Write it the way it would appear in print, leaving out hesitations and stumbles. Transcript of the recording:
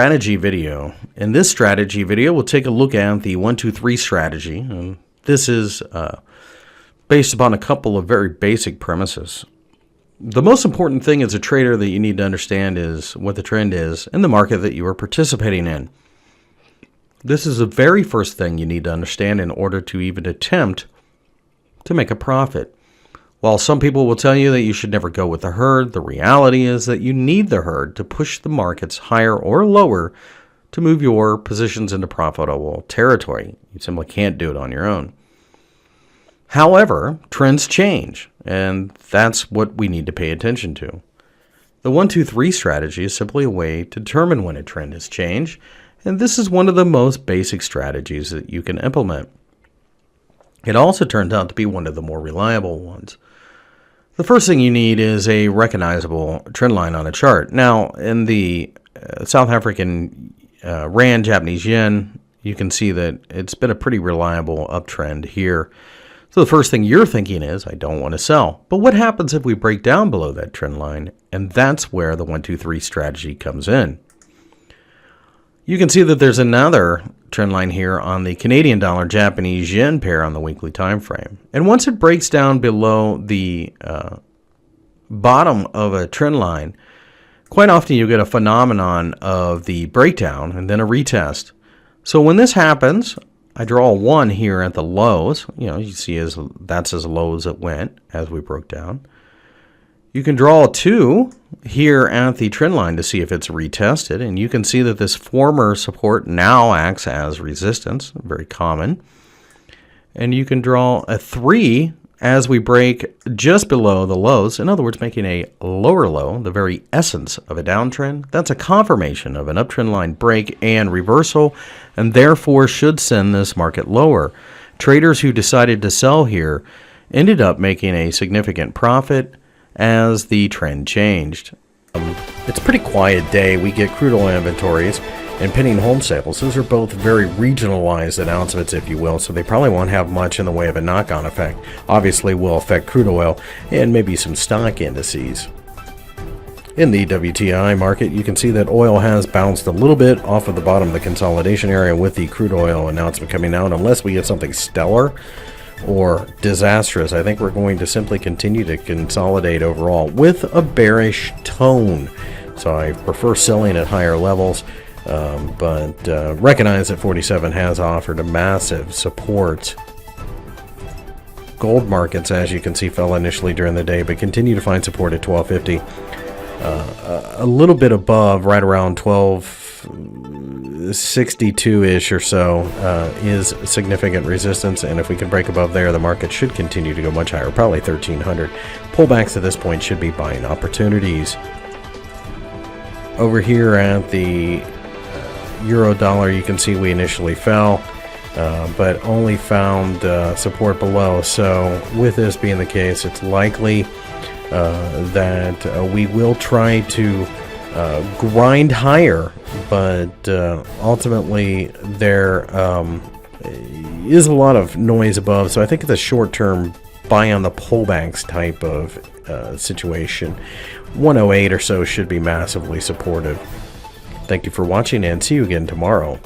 strategy video. In this strategy video, we'll take a look at the 1-2-3 strategy. And this is based upon a couple of very basic premises. The most important thing as a trader that you need to understand is what the trend is in the market that you are participating in. This is the very first thing you need to understand in order to even attempt to make a profit. While some people will tell you that you should never go with the herd, the reality is that you need the herd to push the markets higher or lower to move your positions into profitable territory. You simply can't do it on your own. However, trends change, and that's what we need to pay attention to. The 1-2-3 strategy is simply a way to determine when a trend has changed, and this is one of the most basic strategies that you can implement. It also turned out to be one of the more reliable ones. The first thing you need is a recognizable trend line on a chart. Now, in the South African Rand, Japanese Yen, you can see that it's been a pretty reliable uptrend here. So the first thing you're thinking is, I don't want to sell. But what happens if we break down below that trend line? And that's where the 1-2-3 strategy comes in. You can see that there's another trend line here on the Canadian dollar Japanese yen pair on the weekly time frame. And once it breaks down below the bottom of a trend line, quite often you get a phenomenon of the breakdown and then a retest. So when this happens, I draw a 1 here at the lows. You see that's as low as it went as we broke down. You can draw a 2 here at the trend line to see if it's retested, and you can see that this former support now acts as resistance, very common. And you can draw a 3 as we break just below the lows, in other words, making a lower low, the very essence of a downtrend. That's a confirmation of an uptrend line break and reversal, and therefore should send this market lower. Traders who decided to sell here ended up making a significant profit as the trend changed. It's a pretty quiet day. We get crude oil inventories and pending home sales. Those are both very regionalized announcements, if you will, so they probably won't have much in the way of a knock-on effect. Obviously will affect crude oil and maybe some stock indices. In the WTI market, you can see that oil has bounced a little bit off of the bottom of the consolidation area with the crude oil announcement coming out. Unless we get something stellar or disastrous, I think we're going to simply continue to consolidate overall with a bearish tone. So I prefer selling at higher levels, but recognize that 47 has offered a massive support. Gold markets, as you can see, fell initially during the day, but continue to find support at 1250. A little bit above, right around 1262-ish or so, is significant resistance, and if we can break above there, the market should continue to go much higher, probably 1300. Pullbacks at this point should be buying opportunities. Over here at the euro dollar, you can see we initially fell, but only found support below. So with this being the case, it's likely that we will try to grind higher, but ultimately there is a lot of noise above, so I think it's a short-term buy on the pullbacks type of situation. 108 or so should be massively supportive. Thank you for watching, and see you again tomorrow.